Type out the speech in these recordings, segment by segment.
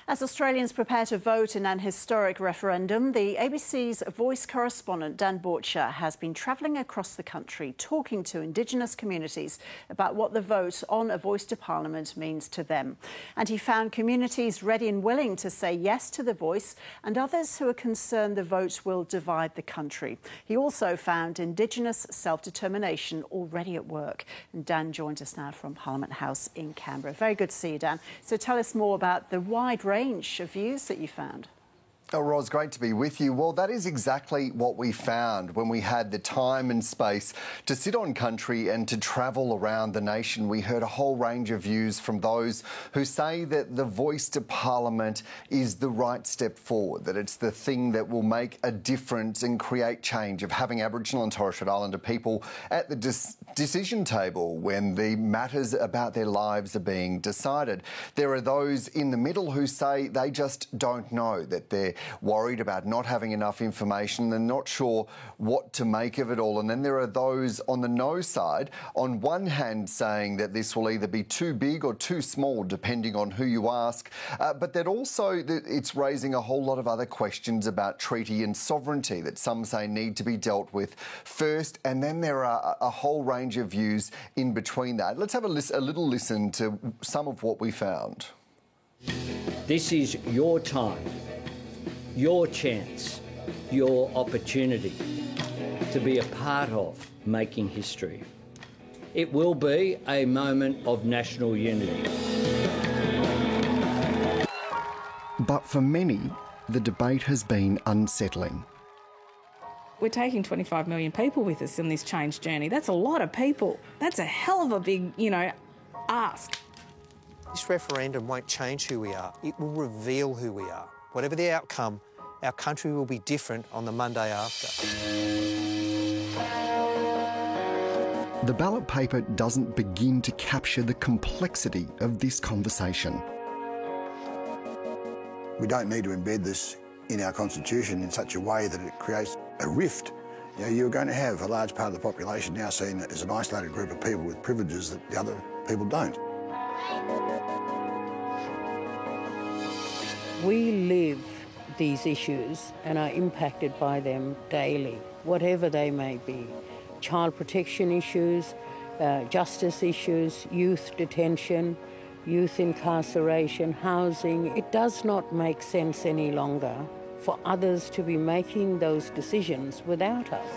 As Australians prepare to vote in an historic referendum, the ABC's Voice correspondent Dan Bourchier has been travelling across the country talking to Indigenous communities about what the vote on a voice to Parliament means to them. And he found communities ready and willing to say yes to the voice and others who are concerned the vote will divide the country. He also found Indigenous self-determination already at work. And Dan joins us now from Parliament House in Canberra. Very good to see you, Dan. So tell us more about the wide range of views that you found. Oh, Ros, great to be with you. Well, that is exactly what we found when we had the time and space to sit on country and to travel around the nation. We heard a whole range of views from those who say that the voice to Parliament is the right step forward, that it's the thing that will make a difference and create change, of having Aboriginal and Torres Strait Islander people at the decision table when the matters about their lives are being decided. There are those in the middle who say they just don't know, that they're worried about not having enough information. They're not sure what to make of it all. And then there are those on the no side, on one hand saying that this will either be too big or too small, depending on who you ask, but that also it's raising a whole lot of other questions about treaty and sovereignty that some say need to be dealt with first. And then there are a whole range of views in between that. Let's have a little listen to some of what we found. This is your time, your chance, your opportunity to be a part of making history. It will be a moment of national unity. But for many, the debate has been unsettling. We're taking 25 million people with us in this change journey. That's a lot of people. That's a hell of a big, ask. This referendum won't change who we are. It will reveal who we are. Whatever the outcome, our country will be different on the Monday after. The ballot paper doesn't begin to capture the complexity of this conversation. We don't need to embed this in our constitution in such a way that it creates a rift. You're going to have a large part of the population now seen as an isolated group of people with privileges that the other people don't. We live these issues and are impacted by them daily, whatever they may be. Child protection issues, justice issues, youth detention, youth incarceration, housing. It does not make sense any longer for others to be making those decisions without us.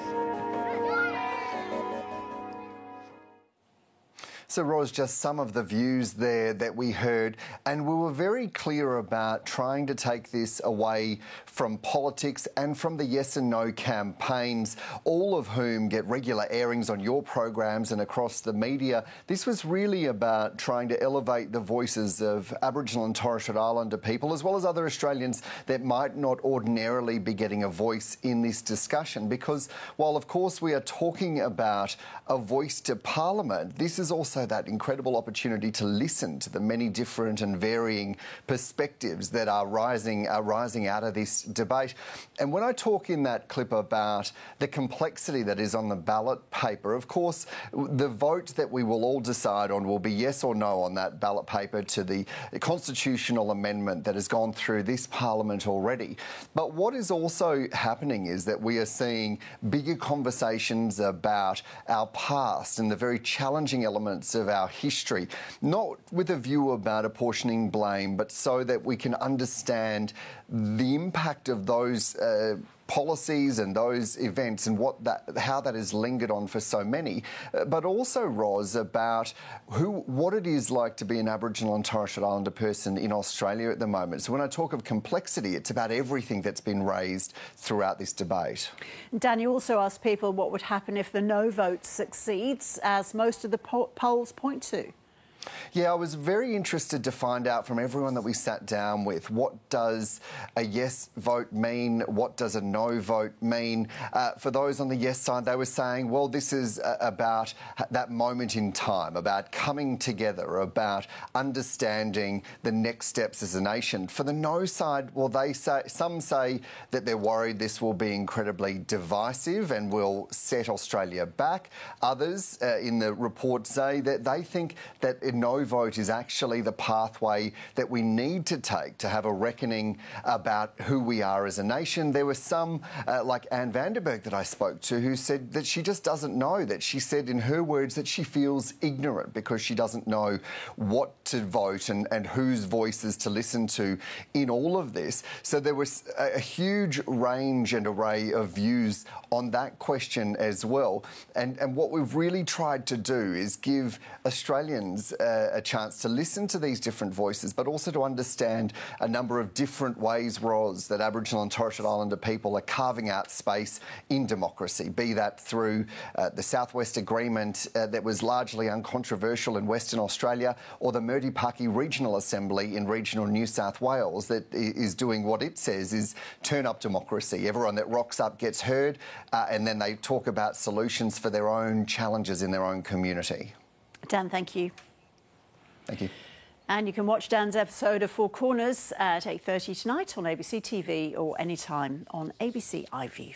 So, Ros, just some of the views there that we heard, and we were very clear about trying to take this away from politics and from the yes and no campaigns, all of whom get regular airings on your programs and across the media. This was really about trying to elevate the voices of Aboriginal and Torres Strait Islander people, as well as other Australians that might not ordinarily be getting a voice in this discussion. Because while, of course, we are talking about a voice to Parliament, this is also that incredible opportunity to listen to the many different and varying perspectives that are rising out of this debate. And when I talk in that clip about the complexity that is on the ballot paper, of course, the vote that we will all decide on will be yes or no on that ballot paper to the constitutional amendment that has gone through this Parliament already. But what is also happening is that we are seeing bigger conversations about our past and the very challenging elements of our history, not with a view about apportioning blame, but so that we can understand the impact of those policies and those events and how that has lingered on for so many, but also, Ros, about what it is like to be an Aboriginal and Torres Strait Islander person in Australia at the moment. So when I talk of complexity, it's about everything that's been raised throughout this debate. Dan, you also asked people what would happen if the no vote succeeds, as most of the polls point to. Yeah, I was very interested to find out from everyone that we sat down with, what does a yes vote mean? What does a no vote mean? For those on the yes side, they were saying, well, this is about that moment in time, about coming together, about understanding the next steps as a nation. For the no side, well, some say that they're worried this will be incredibly divisive and will set Australia back. Others in the report say that they think that it no vote is actually the pathway that we need to take to have a reckoning about who we are as a nation. There were some, like Anne Vanderberg that I spoke to, who said that she just doesn't know, that she said in her words that she feels ignorant because she doesn't know what to vote and whose voices to listen to in all of this. So there was a huge range and array of views on that question as well. And what we've really tried to do is give Australians a chance to listen to these different voices, but also to understand a number of different ways, Ros, that Aboriginal and Torres Strait Islander people are carving out space in democracy, be that through the South West Agreement that was largely uncontroversial in Western Australia, or the Murdi-Paki Regional Assembly in regional New South Wales that is doing what it says is turn up democracy. Everyone that rocks up gets heard, and then they talk about solutions for their own challenges in their own community. Dan, thank you. Thank you. And you can watch Dan's episode of Four Corners at 8:30 tonight on ABC TV or anytime on ABC iView.